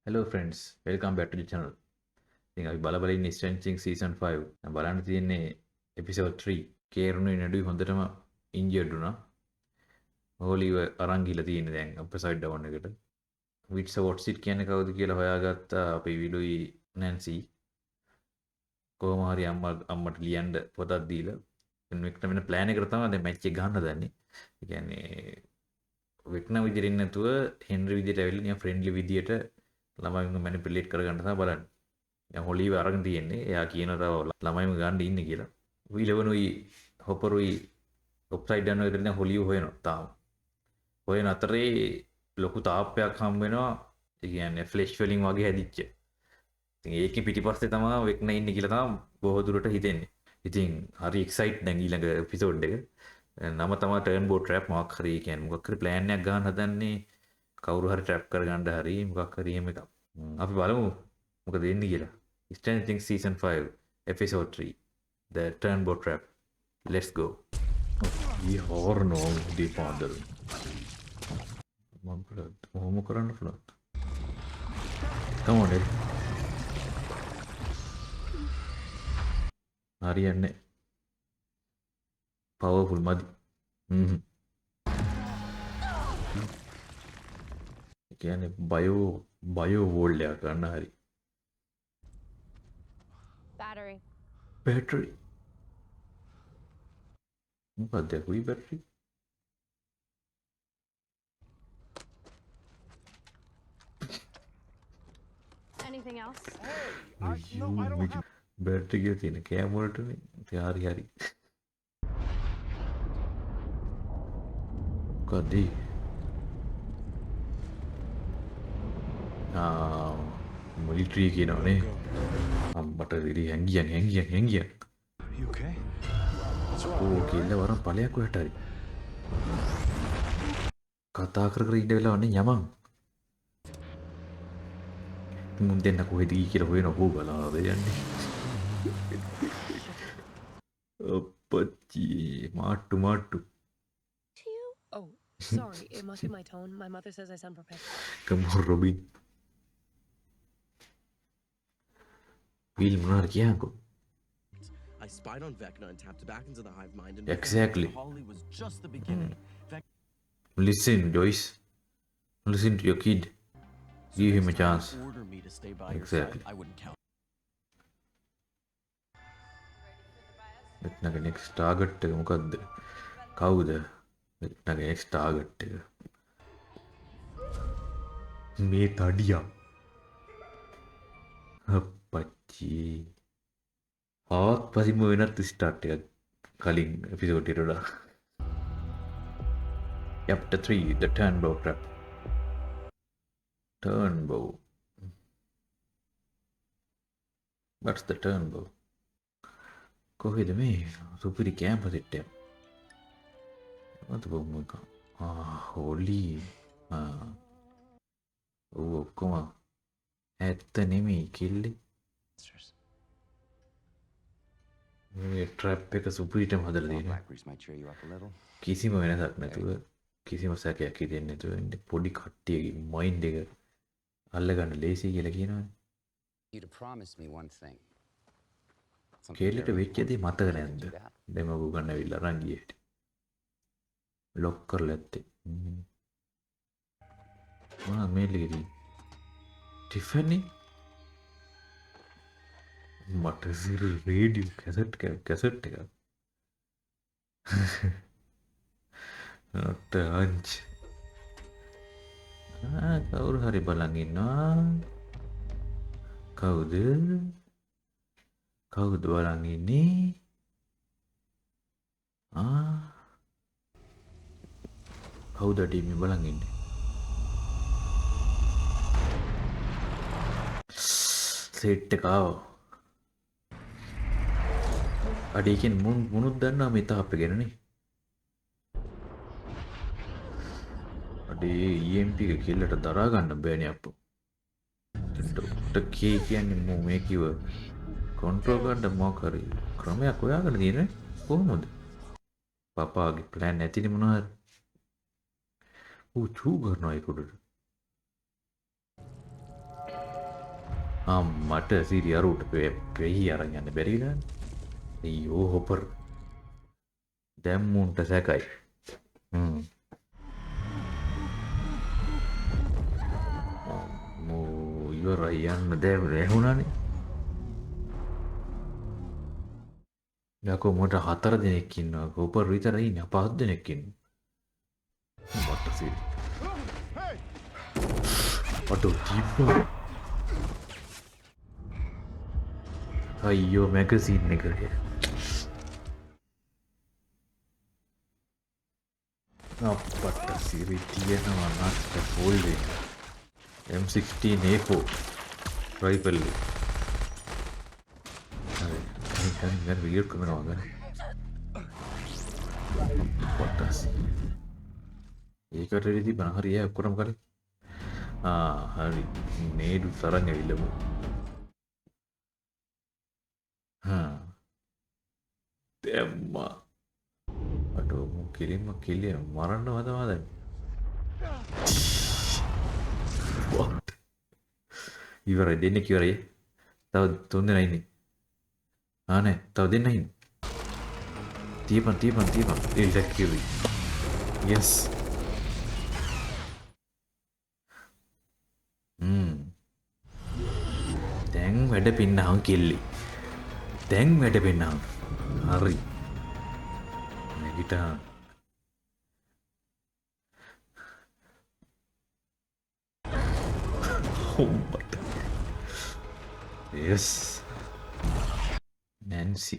Hello friends, welcome back to the channel. ඉතින් අපි බල බල ඉන්නේ Stranger Things season 5. දැන් බලන්න තියෙන්නේ episode 3. කේරුණු නඩුයි හොඳටම injured වුණා. හෝලිව අරන් ගිහලා තියෙන්නේ දැන් අප්සයිඩ් ඩවුන් එකට. විට්ස් වොට්සිට් කියන්නේ කවුද කියලා හොයාගත්තා අපේ විලුයි නැන්සි. කොහොම හරි අම්මට ලියන්න පොතක් දීලා වෙන වෙන ප්ලෑන් එකකට තමයි දැන් මැච් එක ගන්න දන්නේ. ඒ කියන්නේ වෙක්න විදිහට ඉන්නේ නැතුව හෙන්රි විදිහට ඇවිල්ලා නිකන් ෆ්‍රෙන්ඩ්ලි විදිහට ළමයින්ව මැනිපියුලේට් කරගන්න තමයි බලන්නේ. දැන් හොලිව අරගෙන තියෙන්නේ. එයා කියනවා තව ළමයිම ගන්න ඉන්නේ කියලා. විලවනුයි හොපරුයි ඔප්සයිඩ් ඩවුන් එකට දැන් හොලිව හොයනවා තාම. හොයන අතරේ ලොකු තාප්පයක් හම් වෙනවා. ඒ කියන්නේ ෆ්ලෙෂ් වලින් වගේ හැදිච්ච. ඉතින් ඒකේ පිටිපස්සේ තමයි වෙක්න ඉන්නේ කියලා තමයි බොහෝ දුරට හිතෙන්නේ. ඉතින් හරි එක්සයිට් දැන් ඊළඟ එපිසෝඩ් එක. නම තමයි ටර්න් බෝ ට්‍රැප් මොකක් හරි කියන්නේ මොකක් හරි ප්ලෑන් එකක් ගන්න හදන්නේ. කවුරු හරි ට්‍රැප් කරගන්න හරි මොකක් හරි එහෙම එකක්. අපි බලමු මොකද වෙන්නේ කියලා. Stranger Things season 5 episode 3 The Turnbow Trap. Let's go. ये हॉर्न हो दी फादर मन पर होम करना पड़ा. Come on Ed. හරියන්නේ පවර්ෆුල් මදි. කියන්නේ බයෝ වෝල්ඩ් එකක් ගන්න හරි. බැටරි මොකක්ද කුයි බැටරි බැටරි ගිය තියෙන කෑම වලටනේ. ඉතින් හරි මොකක්ද මිලිටරි කියනවනේ අම්මට රිරි හැංගියන් ඕ කෙල්ල වරම් පලයක් ඔයට හරි කතා කර ඉන්න වෙලාවන්නේ යමන් මුන් දෙන්න කොහෙද ගියේ කියලා හොයන හො බලාද යන්නේ අපච්චි මාට්ටු Oh, sorry. It must be my tone. My mother says I sound prepared. come on Robin will මොනාර කියන්කෝ I spied on Vecna and tapped back into the hive mind. And Exactly. Holly was just the beginning. listen Joyce, listen to your kid, give him a chance. Order me to stay by Exactly. your side. I wouldn't count. වෙක්නගේ next target එක මොකද්ද කවුද වෙක්නගේ next target එක මේ තඩියා අපච්චි පසිම වෙනත් start එකක් කලින් episode එකට වඩා. Chapter 3 The Turnbow Trap. Turnbow. What's the turnbow? කොහෙද මේ සුපිරි කැම්ප් සෙට් එක? මොකද බොමුක? හොලි. ඔක්කොම ඇත්ත නෙමෙයි කිල්ලි. මේ ට්‍රැප් එක සුපිරිටම හදලා තියෙනවා. Blackberries might cheer you up a little. කිසිම වෙනසක් නැතුව කිසිම සැකයක් හිතෙන්නේ නැතුව ඉන්නේ පොඩි කට්ටියගේ මයින්ඩ් එක අල්ලගන්න ලේසි කියලා කියනවනේ. You to promise me one thing. Something කේලට very වෙච්ච දේ important. මතක Can නැද්ද? you do that? දෙමගු ගන්න ඇවිල්ලා අරන් ගියේ හැටි. ලොක් කරලා ඇත්තේ. මේල් එකේ ටිෆනි මට සිර රේඩියෝ කැසට් එකක්. not lunch. කවුරු හරි බලන් ඉන්නවා. කවුද බලන් ඉන්නේ? කවුද ටීම් එක බලන් ඉන්නේ? සෙට් එක ආවා. අඩේකින් මුනුත් දන්නවා මේ තාප්ප ගැන නේ. අඩේ EMP එක කෙල්ලට දරා ගන්න බෑනේ අප්පෝ. ඩොක්ටර් කේ කියන්නේ මෝ මේ කිව්ව කන්ට්‍රෝල් ගන්න මොකක් හරි ක්‍රමයක් හොයාගෙන තියෙන්නේ කොහොමද? පපාගේ ප්ලෑන් නැතිනේ මොනවද? ඌ චූ කරනවා ඒක උඩට. මට සිරියරුට පෙහි අරන් යන්න බැරිලා අයියෝ හොපර් දැම්මුන්ට සැකයි ඉවරයි යන්න දැව ඇහුණනේ යකෝ මොට 4 දෙනෙක් ඉන්නවා හොපර් විතරයි ඉන්නේ 5 දෙනෙක් ඉන්නවා මට සිරි අතෝ තිබ්බා අයියෝ මැගසින් එක අපට සිරි තියෙනවා නට්ට ෆෝල්ඩ් එක M16A4 රයිෆල් එක හරි මම වීඩියෝ කරනවා ගන්න පොටස් ඒකට රෙදි බන හරිය ඔක්කොම කරේ හරි නේඩු තරංග ඇවිල්ලමු දැම්මා අටෝ කෙලින්ම කෙලිය මරන්න හදනවා දැන් ඉවරයි දෙන්නෙක් ඉවරයි තව 3 දෙනා ඉන්නේ නෑ තව දෙන්න ඉන්නේ තියපන් ඒ ලැක්කියුයි yes දැන් වැඩ පින්නහන් කෙල්ලි දැන් වැඩ පින්නහන් හරි නැගිටා හොම්බට yes Nancy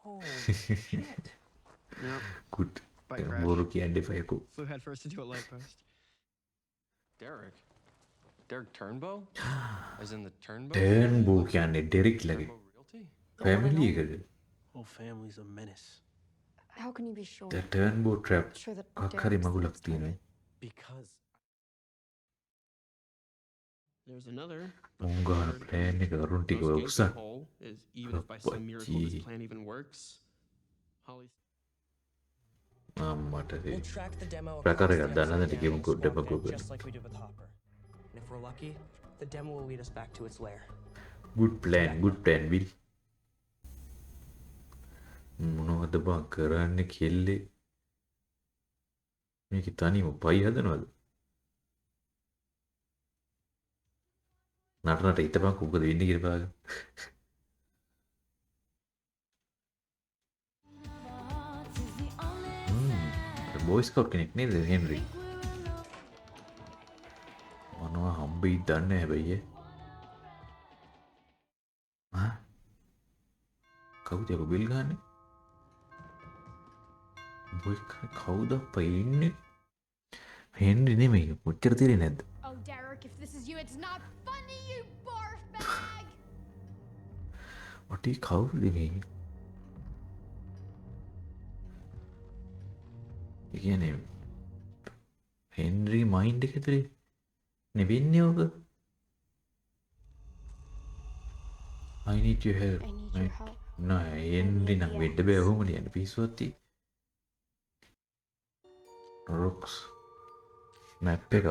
Oh shit. Yep. good Bike crash. බොරු කියන්න එපා යකෝ Flew headfirst into a light post. Derek. Derek Turnbow? As in the Turnbow? Turnbow කියන්නේ ඩෙරික් ලගේ Turnbow Realty? ෆැමිලි එකද Whole family's a menace. How can you be sure? the Turnbow trap Sure that කක් හරි Derek's the මගුලක් next target? තියෙනවා Because There's another. මුං ගහන plan එක අරුන් ටික Most උක්සන් gaping hole is even if by some miracle this Kapati. plan even works. Holly. මට We'll track the demo ප්‍රකාර across එකක් the දාන්න upside ටිකෙම down කුඩ swarm බකෝ net, just like we did with Hopper. And if we're lucky, the demo will lead us back to its lair. good plan will මොනවද බං කරන්නේ කෙල්ලේ මේක තනියම පයි හදනවද නටනට හිතපන් මොකද වෙන්නේ කියලා බලන්න බෝයි ස්කවුට් කෙනෙක් නේද හෙන්රි මොනවා හම්බෙයි දන්නේ හැබැයි කවුද යකෝ බිල් ගහන්නේ බෝයි කවුද අප්පා ඉන්නේ හෙන්රි නෙමෙයි කොච්චර තීරේ නැද්ද Oh, Derek, if this is you, it's not funny, you barf bag! ඔටි කවුද මේ ඒ කියන්නේ හෙන්රි මයින්ඩ් එක ඇතුලේ නෙවෙන්නේ ඔබ I need your help. I need your help. නෑ හෙන්රි නම් වෙන්න බෑ ඔහොම ලියන්න පිස්සුවක් තියෙයි. rocks map එක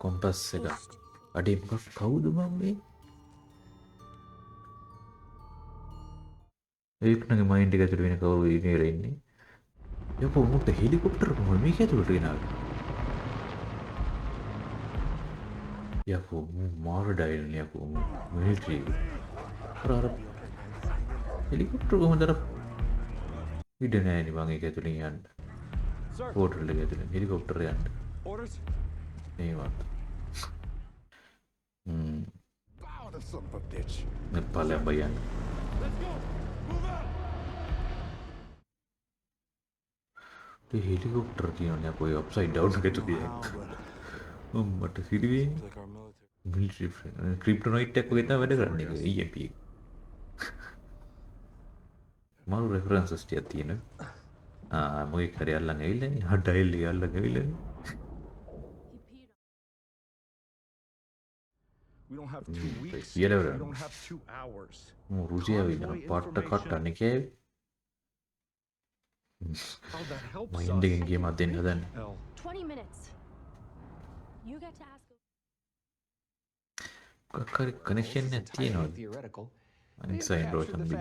කොම්පස් එක අඩේ මොකක් කවුද මම මේ ඒකනගේ මයින්ඩ් එක ඇතුලේ වෙන කවුරු ඉන්නේ යකෝ මොකද හෙලිකොප්ටර් කොහොමද මේක ඇතුලට ගෙනාවේ යකෝ මාර ඩයිල් යකෝ මිලිටරි අර හෙලිකොප්ටර් කොහොමද අර ඉඩ නෑනේ මං ඒක ඇතුලේ යන්න හෝටල් එක ඇතුලේ හෙලිකොප්ටර් යන්න Orders? මේ වත් Bow the son of a bitch. නෙපාලෙන් බයන්න ඒ හෙලිකොප්ටර් කියන්නේ අපෝ අප්සයිඩ් ඩවුන් එකට තියන්නේ මට සිරිවේ Like our military. Military kryptonite එකක් වගේ තමයි වැඩ කරන්නේ ඒක EMP එක මාරු රෙෆරන්සස් ටිකක් තියෙනවා මොකක් හරි අල්ලන් ඇවිල්ලානේ ඩයල් එක අල්ලන් ඇවිල්ලානේ We don't have 2 weeks. yeah, We yeah. don't have 2 hours. මෝ රුසියාවේ ඉන්න පාට්ට කට්ටන්නේ කෑවේ Oh, that helps මයින්ඩ් එකෙන් ගේමක් දෙන්න හදන්නේ. Hell. 20 minutes. You get to ask. මොකක් හරි කනෙක්ෂන් එකක් තියෙනවද? theoretical. Inside Roshan big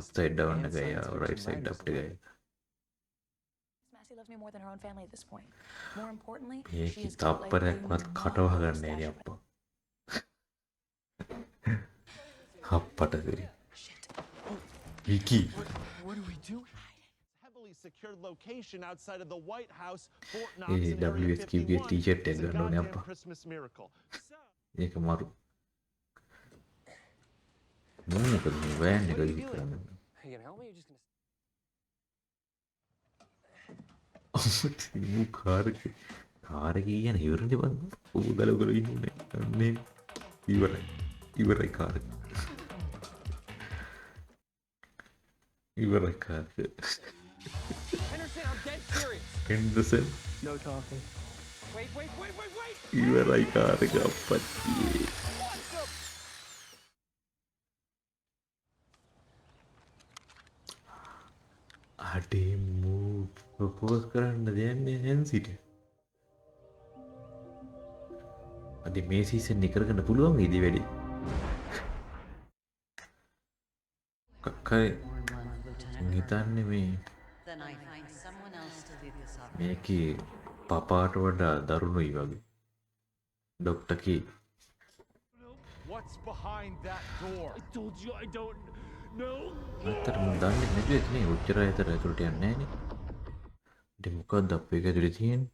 upside down එකයි රයිට් සයිඩ් අප් එකයි. Massey loves me more than her own family at this point. More importantly, මේක she has got like තප්පරයක්වත් කටව ගන්නෑ නේ අප්පා. අප්පට දෙරි. Vicky What do we do? Heavily secured location outside of the White House, Fort Knox, A and Area WSQ ගේ 51. T-shirt එක It's a ගන්න ඕනේ goddamn අප්පා. Christmas miracle. ඒක මරු. මොනකද මේ වෑන් එක දිවි කරන්නේ? Are you gonna help me? Or just gonna? මු කාර් එක කියන ඉවරනේ බං. ඌ ගලවල ඉන්නේ. අනේ ඉවරයි කාර් එක. ඉවරයි කාර් එක. Henderson, I'm dead serious. හෙන්ඩර්සන් No talking. Wait. ඉවරයි කාර් එක අප්පච්චි. අඩේ මූ ප්‍රොපෝස් කරන්න දෙන්නේ හැන්සිට. අඩේ මේ සීසන් එක කරගන්න පුළුවන් ඉදි වැඩි. කක්කයි හිතන්නේ මේ මේකේ පපාට වඩා දරුණුයි වගේ. Doctor key What's behind that door? I told you I don't know. අතර මම දන්නේ නැති එක නේ උච්චර ඇතර ඇතුළට යන්නේ නැහැ නේ. ඉතින් මොකක්ද අපේ එක ඇතුළේ තියෙන්නේ?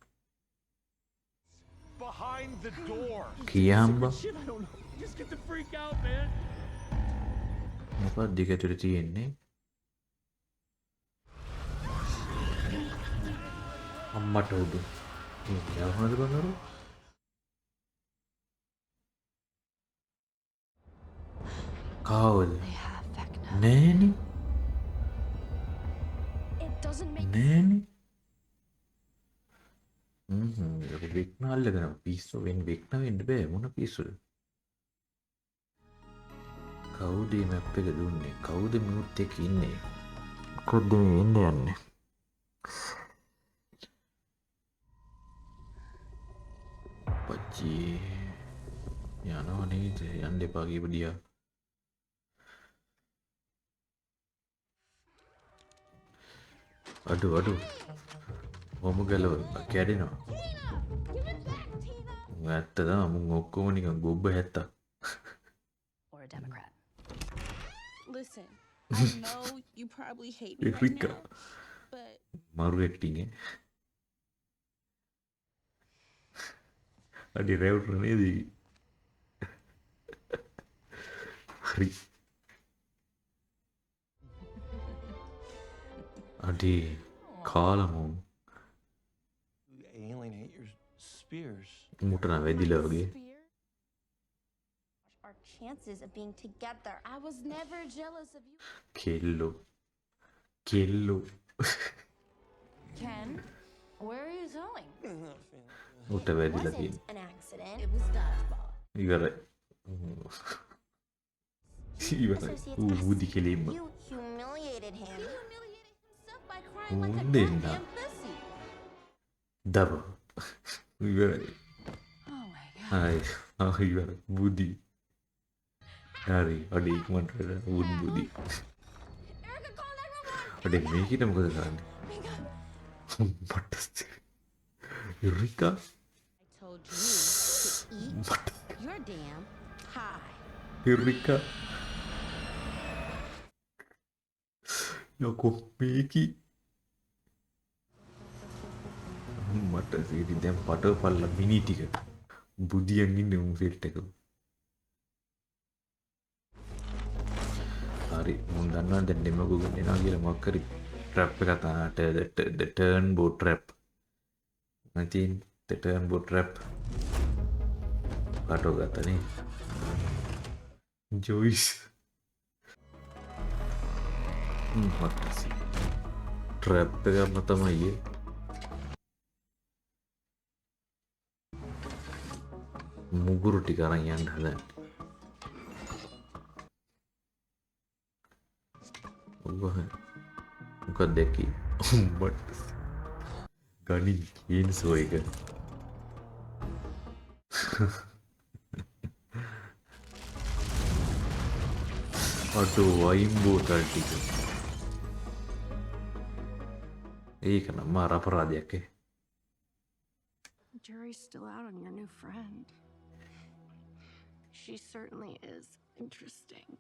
Behind the door. කියාම්බා Shit, I don't know. Just get the freak out, man. මොකක්ද එක ඇතුළේ තියෙන්නේ? අම්මට උඩු. මේ යවනද බංගරු? කවුද? නෑනේ. It doesn't make නෑනේ. ඒක වෙක්න අල්ලගෙන පිස්සු වෙක්න වෙන්න බෑ මොන පිස්සුද? කවුද මේ මැප් එක දුන්නේ? කවුද මියුට් එකේ ඉන්නේ? කොහොමද මේ එන්න යන්නේ? පච්චි යනවා නේද? යන්න එපා කියපු දියා. අඩු හොම ගලව කැඩෙනවා. ඇත්ත තමයි මුන් ඔක්කොම නිකන් ගොබ්බ හැත්තා. or a Democrat. Listen, I know you probably hate me right Rika. now, but මරු ඇක්ටිං ඈ. අඩි රෙවුට් නේද? හරි. අඩි කාලමු You alienate your spears. මුටන වැදිලා වගේ. Our chances of being together. I was never jealous of you. කෙල්ලෝ Ken, where are you going? උට වැදිලා Wasn't තියෙන. an accident. It was dodgeball. ඉවරයි. ඉවරයි. ඌදි කෙලින්ම. You humiliated him. He humiliated himself by crying Oh, like a Linda. goddamn pussy. දව. ඉවරයි. Oh my god. Hi. ඉවරයි. බුදි. හරි. අඩි ඉක්මනට බුදි. Erica, call 911. අඩේ මේකිට මොකද කරන්නේ? Erica. මට ඉරිකා I told you to eat මට your damn pie. ඉරිකා යකෝ මේකි මට සිරි දැන් පටවපල්ලා මිනි ටික බුදියන් ඉන්නේ උන් සෙට් එක. හරි මුන් දන්නවා දැන් ඩෙමෝ ගන්න එනවා කියලා මොකක් හරි ට්‍රැප් එකක් තාට the turn boat trap. I think the turn boat trap. කටෝ ගත්තනේ. ජොයිස්. මටසි. ට්‍රැප් එකක්ම තමයි ඒ. මුගුරු ටික අරන් යන්න හදන්නේ. ඔබ මොකක්ද දැක්කේ? උඹට ගණි කේන්සෝ එක. අඩෝ වයින් බෝතල් ටික. ඒක නම් මාර අපරාධයක් ඒ. Jury's still out on your new friend. She certainly is interesting.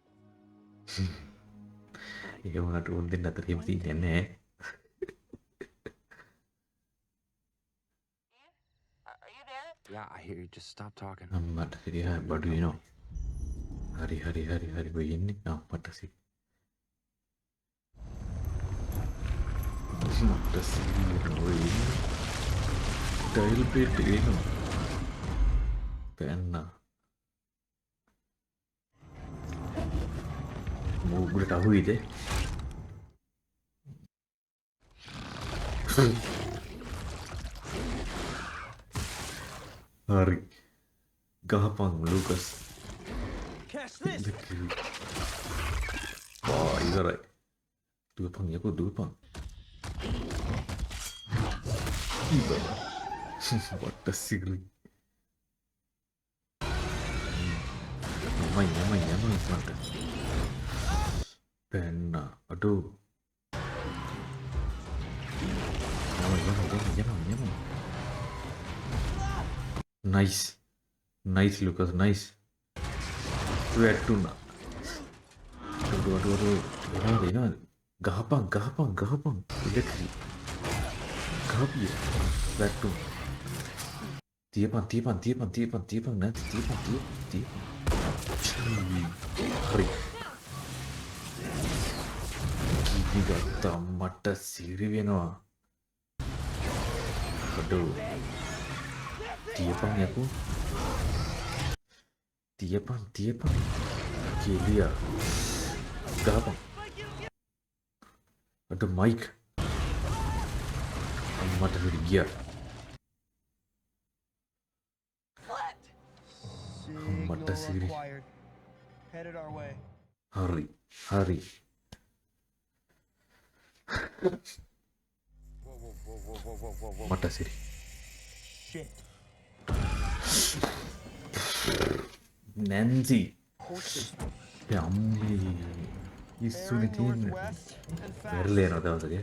ඒක වුණාට උන් දෙන්න අතර එහෙම තියන්නේ නැහැ. Yeah, I hear you. Just stop talking. අම්මට සිරියා බඩු වෙනවා. හරි ඔය ඉන්නේ අම්මට සිරි. අම්මට සිරි ඔය ඉන්නේ. ටයිල් පෙට් එනවා. පැන්නා. මොගුලට අහුයිද? හරි. ගහපන් ලූකස්. Catch this! ඉවරයි. දුවපන් යකෝ දුවපන්. ඉවරයි. වට සිරි. යමයි මට. පැන්න අඩෝ. යම. Nice Lucas, nice. වැටුණා. අඩෝ. එනවා. ගහපන්. ඉලක්කි. ගහපිය. වැටුණා. තියපන් නැති තියපන්. හරි. කීපි ගත්තා මට සිරි වෙනවා. අඩෝ. තියපන් යකෝ. තියපන්. කෙලියා. ගහපන්. අඩෝ මයික්. අම්මට හරි ගියා. අම්මට සිරි. Headed our way. හරි. මට සිරි. Shit. නැන්සි. Horses. අම්මේ. ඉස්සුනේ තියෙන්නේ. Northwest and fast. පෙරලේනවා දවසක.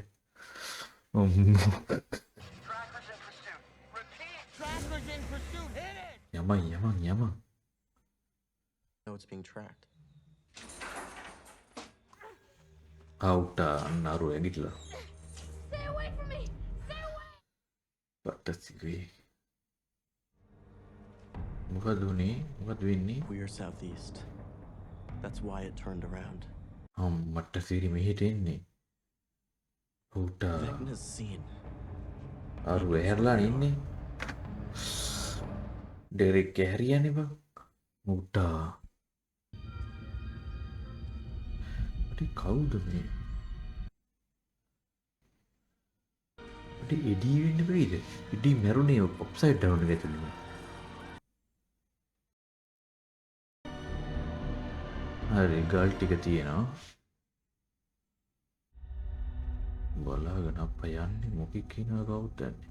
Trackers in pursuit. Repeat. Trackers in pursuit. Hit it. යමන්. No, it's being tracked. අවුට අන්නරු ඇගිටලා. Stay away from me! Stay away! පට්ටසිරි. මොකද වෙන්නේ? We are southeast. That's why it turned around. අම්මට සිරි මෙහෙට එන්නේ. අවුට Vecna's seen. අරු ඇහැරලා ඉන්නේ. Derek ඇහැරියානේ බං. මුට්ටා. කවුද මේ? එඩී වෙන්න බැයිද? එඩී මැරුණේ ඔප්සයිඩ් ඩවුන් එක ඇතුළේ. හරි ගල් ටික තියෙනවා. බලාගෙන අප්පා යන්නේ මොකෙක් කියනවා කවුද දන්නේ?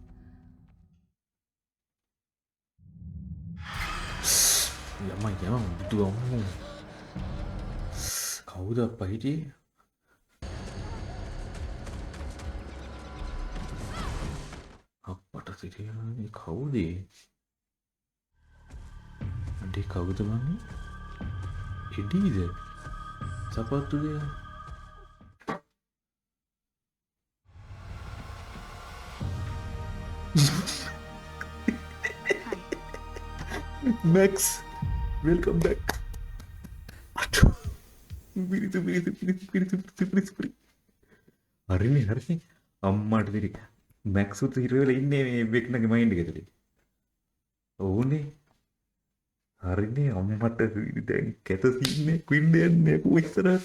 යම බුදු අම්මෝ. කවුද අප්පා හිටියේ? අප්පට සිරියානේ කවුද? අඩේ කවුද මං? එඩීද? සපත්තුද? Max, welcome back. හරිනේ අම්මට දිරි මැක්ස් උත් හිරවෙලා ඉන්නේ මේ වෙක්නගේ මයින්ඩ් එක ඇතුලේ. ඕනේ හරිනේ අම්මට දැන් කැත තින්නේ ක්වින්ඩ් යන්නේ කොයිතරම්.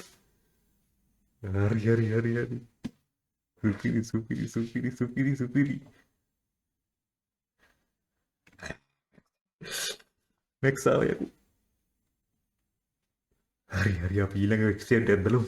හරි සුපිරි මැක්ස් ආවයකෝ. හරි අපි ඊළඟ එක්ස්ටෙන්ඩ් එකක් බලමු.